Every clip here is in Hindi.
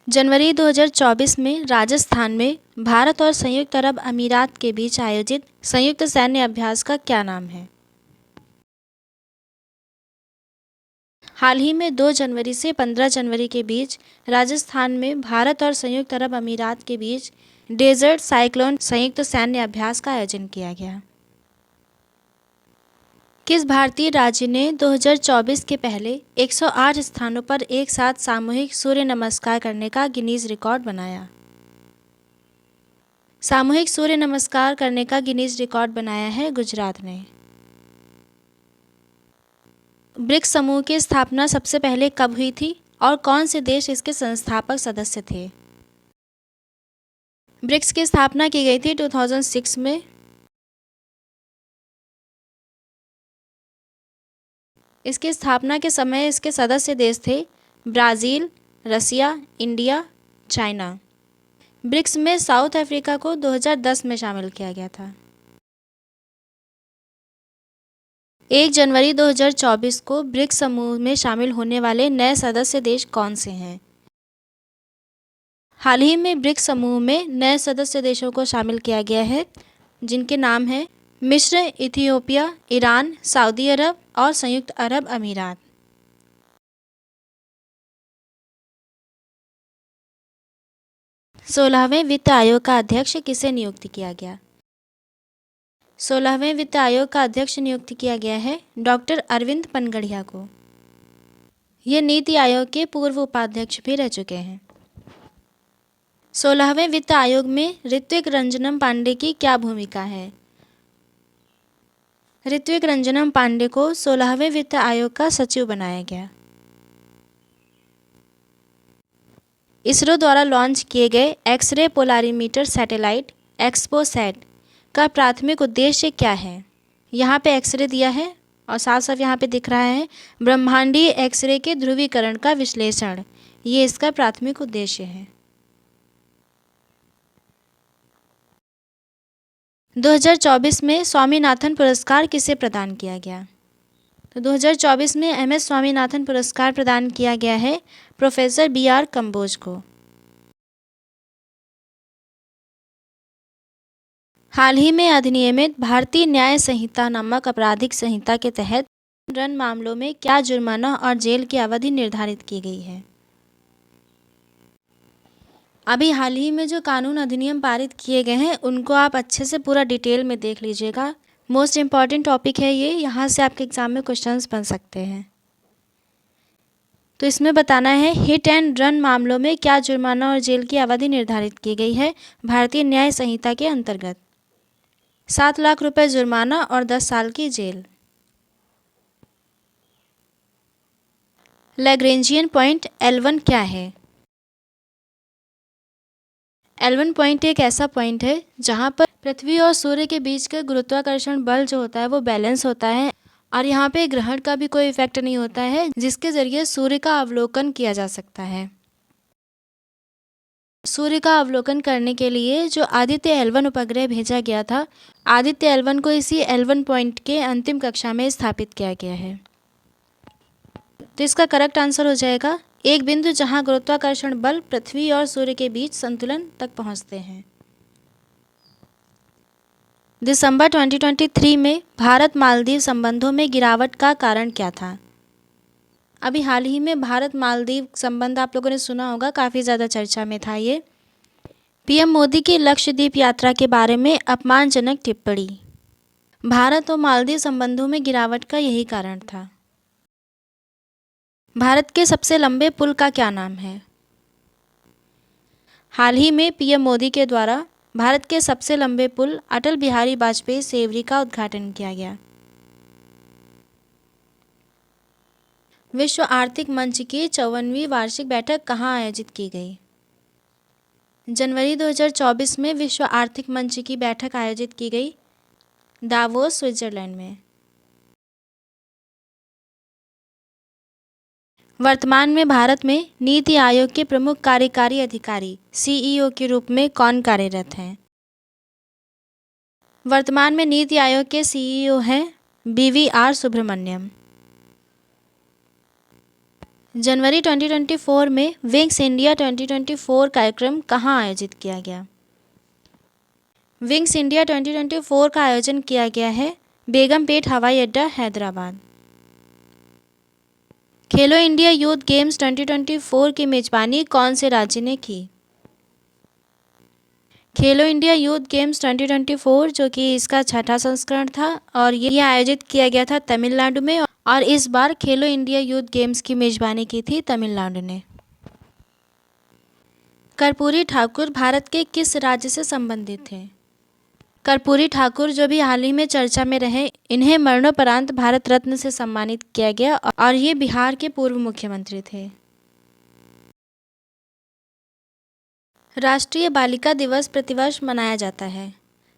जनवरी 2024 में राजस्थान में भारत और संयुक्त अरब अमीरात के बीच आयोजित संयुक्त सैन्य अभ्यास का क्या नाम है? हाल ही में 2 जनवरी से 15 जनवरी के बीच राजस्थान में भारत और संयुक्त अरब अमीरात के बीच डेजर्ट साइक्लोन संयुक्त सैन्य अभ्यास का आयोजन किया गया। किस भारतीय राज्य ने 2024 के पहले 108 स्थानों पर एक साथ सामूहिक सूर्य नमस्कार करने का गिनीज रिकॉर्ड बनाया? सामूहिक सूर्य नमस्कार करने का गिनीज रिकॉर्ड बनाया है गुजरात ने। ब्रिक्स समूह की स्थापना सबसे पहले कब हुई थी और कौन से देश इसके संस्थापक सदस्य थे? ब्रिक्स की स्थापना की गई थी 2006 में। इसकी स्थापना के समय इसके सदस्य देश थे ब्राज़ील, रसिया, इंडिया, चाइना। ब्रिक्स में साउथ अफ्रीका को 2010 में शामिल किया गया था। 1 जनवरी 2024 को ब्रिक्स समूह में शामिल होने वाले नए सदस्य देश कौन से हैं? हाल ही में ब्रिक्स समूह में नए सदस्य देशों को शामिल किया गया है, जिनके नाम हैं मिस्र, इथियोपिया, ईरान, सऊदी अरब और संयुक्त अरब अमीरात। सोलहवें वित्त आयोग का अध्यक्ष किसे नियुक्त किया गया? 16वें वित्त आयोग का अध्यक्ष नियुक्त किया गया है डॉक्टर अरविंद पनगड़िया को। ये नीति आयोग के पूर्व उपाध्यक्ष भी रह चुके हैं। 16वें वित्त आयोग में ऋत्विक रंजनम पांडे की क्या भूमिका है? ऋत्विक रंजनम पांडे को 16वें वित्त आयोग का सचिव बनाया गया। इसरो द्वारा लॉन्च किए गए एक्सरे पोलारीमीटर सैटेलाइट एक्सपोसैट का प्राथमिक उद्देश्य क्या है? यहाँ पे एक्सरे दिया है और साफ साफ यहाँ पे दिख रहा है ब्रह्मांडीय एक्सरे के ध्रुवीकरण का विश्लेषण, ये इसका प्राथमिक उद्देश्य है। 2024 में स्वामीनाथन पुरस्कार किसे प्रदान किया गया? तो 2024 में एम.एस. स्वामीनाथन पुरस्कार प्रदान किया गया है प्रोफेसर बी.आर. कंबोज को। हाल ही में अधिनियमित भारतीय न्याय संहिता नामक आपराधिक संहिता के तहत रन मामलों में क्या जुर्माना और जेल की अवधि निर्धारित की गई है? अभी हाल ही में जो कानून अधिनियम पारित किए गए हैं उनको आप अच्छे से पूरा डिटेल में देख लीजिएगा। मोस्ट इम्पॉर्टेंट टॉपिक है ये, यहाँ से आपके एग्जाम में क्वेश्चंस बन सकते हैं। तो इसमें बताना है हिट एंड रन मामलों में क्या जुर्माना और जेल की अवधि निर्धारित की गई है भारतीय न्याय संहिता के अंतर्गत? 7 लाख रुपए जुर्माना और 10 साल की जेल। लैग्रेंजियन पॉइंट L1 क्या है? L1 पॉइंट एक ऐसा पॉइंट है जहाँ पर पृथ्वी और सूर्य के बीच का गुरुत्वाकर्षण बल जो होता है वो बैलेंस होता है और यहाँ पे ग्रहण का भी कोई इफेक्ट नहीं होता है, जिसके जरिए सूर्य का अवलोकन किया जा सकता है। सूर्य का अवलोकन करने के लिए जो आदित्य L1 उपग्रह भेजा गया था, आदित्य L1 को इसी L1 पॉइंट के अंतिम कक्षा में स्थापित किया गया है। तो इसका करेक्ट आंसर हो जाएगा एक बिंदु जहां गुरुत्वाकर्षण बल पृथ्वी और सूर्य के बीच संतुलन तक पहुंचते हैं। दिसंबर 2023 में भारत मालदीव संबंधों में गिरावट का कारण क्या था? अभी हाल ही में भारत मालदीव संबंध आप लोगों ने सुना होगा, काफ़ी ज़्यादा चर्चा में था ये। पीएम मोदी की लक्षद्वीप यात्रा के बारे में अपमानजनक टिप्पणी। भारत और मालदीव संबंधों में गिरावट का यही कारण था। भारत के सबसे लंबे पुल का क्या नाम है? हाल ही में पीएम मोदी के द्वारा भारत के सबसे लंबे पुल अटल बिहारी वाजपेयी सेवरी का उद्घाटन किया गया। विश्व आर्थिक मंच की 54वीं वार्षिक बैठक कहाँ आयोजित की गई? जनवरी 2024 में विश्व आर्थिक मंच की बैठक आयोजित की गई दावोस, स्विट्जरलैंड में। वर्तमान में भारत में नीति आयोग के प्रमुख कार्यकारी अधिकारी CEO के रूप में कौन कार्यरत हैं? वर्तमान में नीति आयोग के CEO हैं BVR सुब्रमण्यम। जनवरी 2024 में विंग्स इंडिया 2024 कार्यक्रम कहाँ आयोजित किया गया? विंग्स इंडिया 2024 का आयोजन किया गया है बेगमपेट हवाई अड्डा, हैदराबाद। खेलो इंडिया यूथ गेम्स 2024 की मेजबानी कौन से राज्य ने की? खेलो इंडिया यूथ गेम्स 2024 जो कि इसका छठा संस्करण था और ये आयोजित किया गया था तमिलनाडु में, और इस बार खेलो इंडिया यूथ गेम्स की मेजबानी की थी तमिलनाडु ने। कर्पूरी ठाकुर भारत के किस राज्य से संबंधित थे? कर्पूरी ठाकुर जो भी हाल ही में चर्चा में रहे, इन्हें मरणोपरांत भारत रत्न से सम्मानित किया गया और ये बिहार के पूर्व मुख्यमंत्री थे। राष्ट्रीय बालिका दिवस प्रतिवर्ष मनाया जाता है।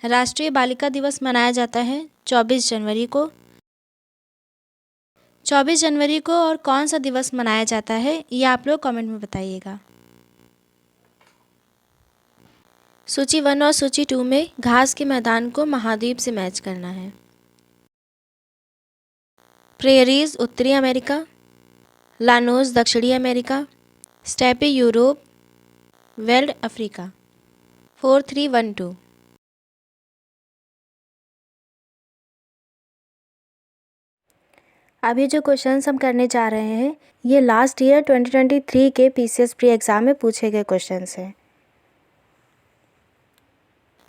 राष्ट्रीय बालिका दिवस मनाया जाता है 24 जनवरी को। 24 जनवरी को और कौन सा दिवस मनाया जाता है ये आप लोग कमेंट में बताइएगा। सूची 1 और सूची 2 में घास के मैदान को महाद्वीप से मैच करना है। प्रेयरीज उत्तरी अमेरिका, लानोस दक्षिणी America, steppe Europe, weld Africa. 4, 3, 1, 2। अभी जो क्वेश्चंस हम करने जा रहे हैं ये लास्ट ईयर 2023 के पीसीएस प्री एग्जाम में पूछे गए क्वेश्चंस हैं।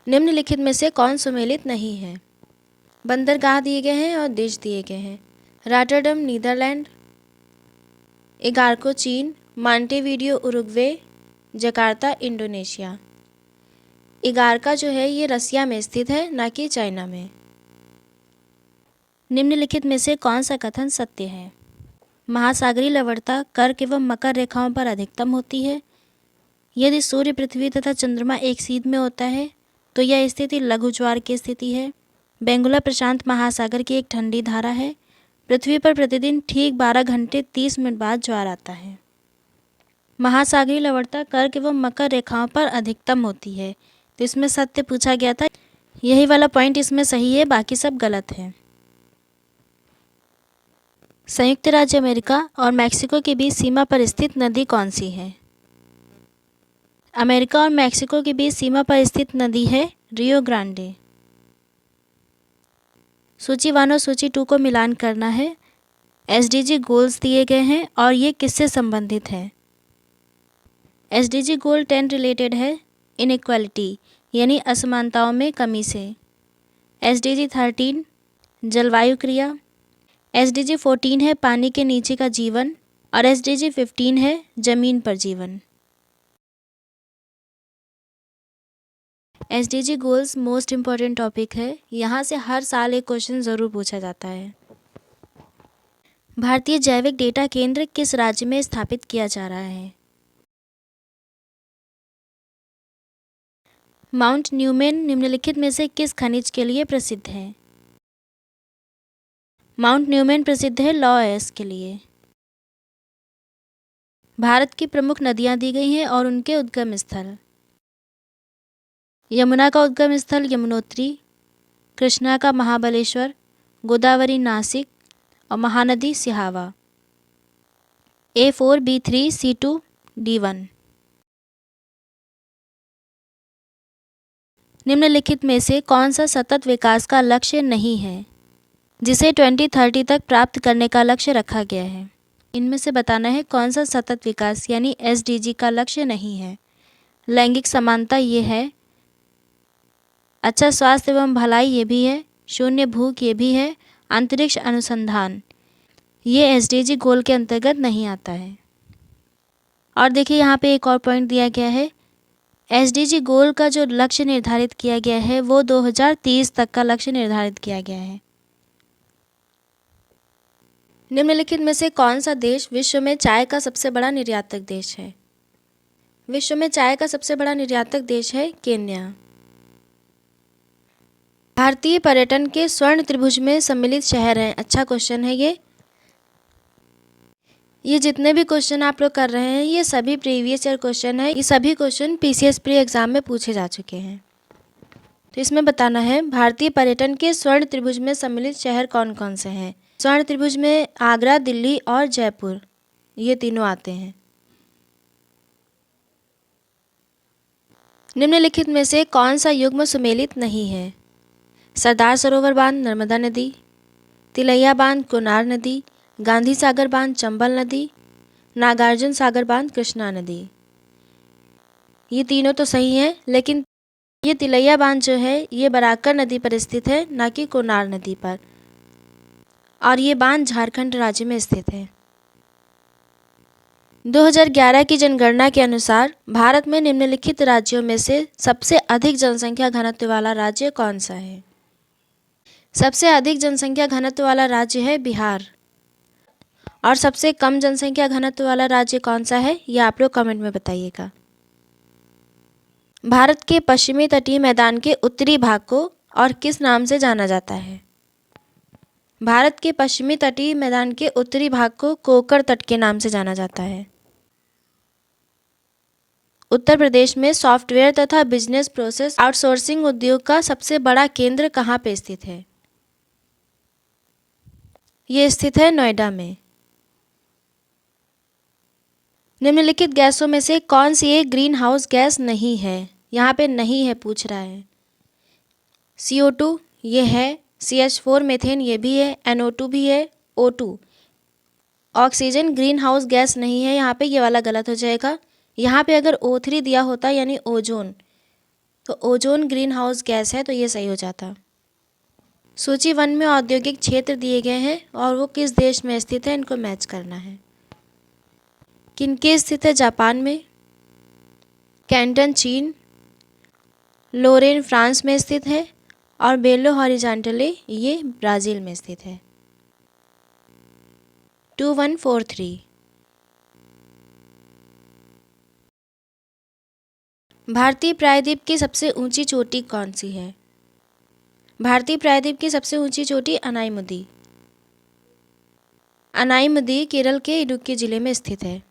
निम्नलिखित में से कौन सुमेलित नहीं है? बंदरगाह दिए गए हैं और देश दिए गए हैं। रॉटरडम नीदरलैंड, इगार्को चीन, मॉन्टेविडियो उरुग्वे, जकार्ता इंडोनेशिया। इगार्का जो है ये रसिया में स्थित है, ना कि चाइना में। निम्नलिखित में से कौन सा कथन सत्य है? महासागरीय लवणता कर्क एवं मकर रेखाओं पर अधिकतम होती है। यदि सूर्य, पृथ्वी तथा चंद्रमा एक सीध में होता है तो यह स्थिति लघु ज्वार की स्थिति है। बेंगुला प्रशांत महासागर की एक ठंडी धारा है। पृथ्वी पर प्रतिदिन ठीक 12 घंटे 30 मिनट बाद ज्वार आता है। महासागरीय लवणता कर्क एवं मकर रेखाओं पर अधिकतम होती है, तो इसमें सत्य पूछा गया था। यही वाला पॉइंट इसमें सही है, बाकी सब गलत है। संयुक्त राज्य अमेरिका और मैक्सिको के बीच सीमा पर स्थित नदी कौन सी है? अमेरिका और मैक्सिको के बीच सीमा पर स्थित नदी है रियो ग्रांडे। सूची 1 और सूची 2 को मिलान करना है। एसडीजी गोल्स दिए गए हैं और ये किससे संबंधित है? एसडीजी गोल 10 रिलेटेड है इनइक्वालिटी यानी असमानताओं में कमी से। एसडीजी 13 जलवायु क्रिया, एसडीजी 14 है पानी के नीचे का जीवन और एसडीजी 15 है जमीन पर जीवन। SDG goals most important topic है, यहाँ से हर साल एक क्वेश्चन ज़रूर पूछा जाता है। भारतीय जैविक डेटा केंद्र किस राज्य में स्थापित किया जा रहा है? माउंट न्यूमेन निम्नलिखित में से किस खनिज के लिए प्रसिद्ध है? माउंट न्यूमेन प्रसिद्ध है लौह अयस्क के लिए। भारत की प्रमुख नदियाँ दी गई हैं और उनके उद्गम स्थल। यमुना का उद्गम स्थल यमुनोत्री, कृष्णा का महाबलेश्वर, गोदावरी नासिक और Mahanadi Sihawa. A4, B3, C2, D1। निम्नलिखित में से कौन सा सतत विकास का लक्ष्य नहीं है जिसे 2030 तक प्राप्त करने का लक्ष्य रखा गया है? इनमें से बताना है कौन सा सतत विकास यानी एसडीजी का लक्ष्य नहीं है। लैंगिक समानता ये है, अच्छा स्वास्थ्य एवं भलाई ये भी है, शून्य भूख ये भी है, अंतरिक्ष अनुसंधान ये एसडीजी गोल के अंतर्गत नहीं आता है। और देखिए यहाँ पे एक और पॉइंट दिया गया है, एसडीजी गोल का जो लक्ष्य निर्धारित किया गया है वो 2030 तक का लक्ष्य निर्धारित किया गया है। निम्नलिखित में से कौन सा देश विश्व में चाय का सबसे बड़ा निर्यातक देश है? विश्व में चाय का सबसे बड़ा निर्यातक देश है केन्या। भारतीय पर्यटन के स्वर्ण त्रिभुज में सम्मिलित शहर है। अच्छा क्वेश्चन है ये जितने भी क्वेश्चन आप लोग कर रहे हैं ये सभी प्रीवियस ईयर क्वेश्चन है। ये सभी क्वेश्चन पीसीएस प्री एग्जाम में पूछे जा चुके हैं। तो इसमें बताना है भारतीय पर्यटन के स्वर्ण त्रिभुज में सम्मिलित शहर कौन कौन से हैं। स्वर्ण त्रिभुज में आगरा, दिल्ली और जयपुर ये तीनों आते हैं। निम्नलिखित में से कौन सा युग्म सुमेलित नहीं है? सरदार सरोवर बांध नर्मदा नदी, तिलैया बांध कोनार नदी, गांधी सागर बांध चंबल नदी, नागार्जुन सागर बांध कृष्णा नदी। ये तीनों तो सही हैं, लेकिन ये तिलैया बांध जो है ये बराकर नदी पर स्थित है, ना कि कोनार नदी पर, और ये बांध झारखंड राज्य में स्थित है। 2011 की जनगणना के अनुसार भारत में निम्नलिखित राज्यों में से सबसे अधिक जनसंख्या घनत्व वाला राज्य कौन सा है? सबसे अधिक जनसंख्या घनत्व वाला राज्य है बिहार, और सबसे कम जनसंख्या घनत्व वाला राज्य कौन सा है ये आप लोग कमेंट में बताइएगा। भारत के पश्चिमी तटीय मैदान के उत्तरी भाग को और किस नाम से जाना जाता है? भारत के पश्चिमी तटीय मैदान के उत्तरी भाग को कोकर तट के नाम से जाना जाता है। उत्तर प्रदेश में सॉफ्टवेयर तथा बिजनेस प्रोसेस आउटसोर्सिंग उद्योग का सबसे बड़ा केंद्र कहाँ पे स्थित है? ये स्थित है नोएडा में। निम्नलिखित गैसों में से कौन सी एक ग्रीन हाउस गैस नहीं है? यहाँ पे नहीं है पूछ रहा है। CO2 ये है, CH4 मीथेन ये भी है, NO2 भी है, O2 oxygen green house gas नहीं है। यहाँ पे ये वाला गलत हो जाएगा। यहाँ पे अगर O3 दिया होता यानी ओजोन, तो ओजोन ग्रीन हाउस गैस है, तो ये सही हो जाता। सूची 1 में औद्योगिक क्षेत्र दिए गए हैं और वो किस देश में स्थित है, इनको मैच करना है। किनके स्थित है? जापान में, कैंटन चीन, लोरेन फ्रांस में स्थित है, और बेलो हॉरिजॉन्टले ये ब्राज़ील में स्थित है। 2143। भारतीय प्रायद्वीप की सबसे ऊंची चोटी कौन सी है? भारतीय प्रायद्वीप की सबसे ऊंची चोटी अनाईमुदी। अनाईमुदी केरल के इडुक्की जिले में स्थित है।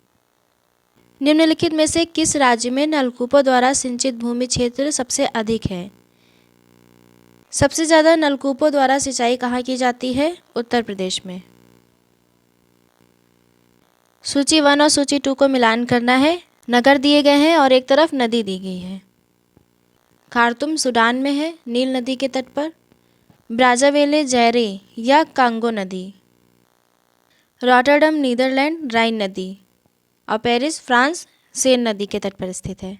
निम्नलिखित में से किस राज्य में नलकूपों द्वारा सिंचित भूमि क्षेत्र सबसे अधिक है? सबसे ज़्यादा नलकूपों द्वारा सिंचाई कहाँ की जाती है? उत्तर प्रदेश में। सूची 1 और सूची 2 को मिलान करना है। नगर दिए गए हैं और एक तरफ नदी दी गई है। खार्तूम सूडान में है, नील नदी के तट पर। ब्राज़ाविले जैरे या कांगो नदी। रॉटरडम नीदरलैंड राइन नदी, और पेरिस फ्रांस सेन नदी के तट पर स्थित है।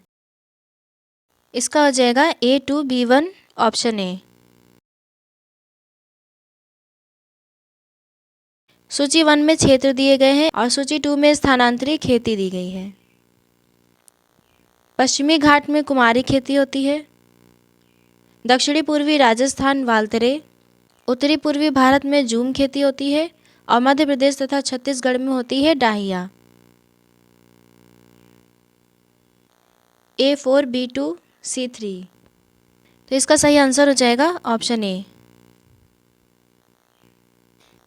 इसका हो जाएगा A2B1 ऑप्शन ए। सूची 1 में क्षेत्र दिए गए हैं और सूची 2 में स्थानांतरित खेती दी गई है। पश्चिमी घाट में कुमारी खेती होती है। दक्षिणी पूर्वी राजस्थान वालतरे, उत्तरी पूर्वी भारत में जूम खेती होती है, और मध्य प्रदेश तथा छत्तीसगढ़ में होती है डाहिया। A4B2C3, तो इसका सही आंसर हो जाएगा ऑप्शन ए।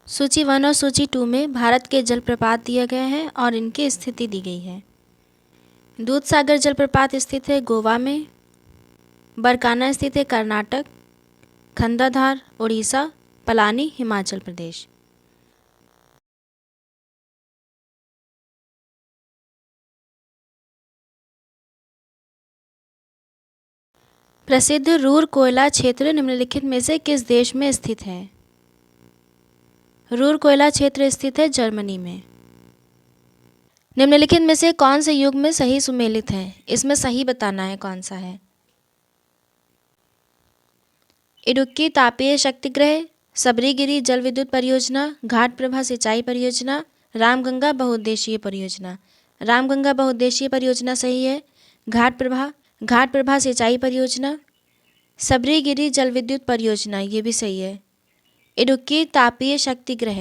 सूची 1 और सूची 2 में भारत के जलप्रपात दिए गए हैं और इनकी स्थिति दी गई है। दूधसागर जलप्रपात स्थित है गोवा में, बरकाना स्थित है कर्नाटक, खंडाधार उड़ीसा, पलानी हिमाचल प्रदेश। प्रसिद्ध रूर कोयला क्षेत्र निम्नलिखित में से किस देश में स्थित है? रूर कोयला क्षेत्र स्थित है जर्मनी में। निम्नलिखित में से कौन से युग में सही सुमेलित है? इसमें सही बताना है कौन सा है। इडुक्की तापीय शक्तिगृह, सबरीगिरी जल विद्युत परियोजना, घाटप्रभा सिंचाई परियोजना, रामगंगा बहुउद्देशीय परियोजना। रामगंगा बहुउद्देशीय परियोजना सही है। घाटप्रभा सिंचाई परियोजना, सबरीगिरी जल विद्युत परियोजना ये भी सही है। इडुक्की तापीय शक्तिगृह,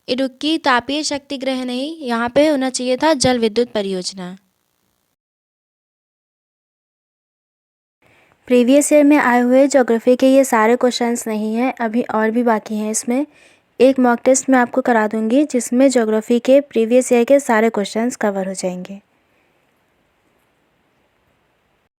इडुक्की तापीय शक्तिगृह नहीं, यहाँ पे होना चाहिए था जल विद्युत परियोजना। प्रीवियस ईयर में आए हुए ज्योग्राफी के ये सारे क्वेश्चंस नहीं हैं, अभी और भी बाकी हैं। इसमें एक मॉक टेस्ट मैं आपको करा दूंगी जिसमें ज्योग्राफी के प्रीवियस ईयर के सारे क्वेश्चंस कवर हो जाएंगे।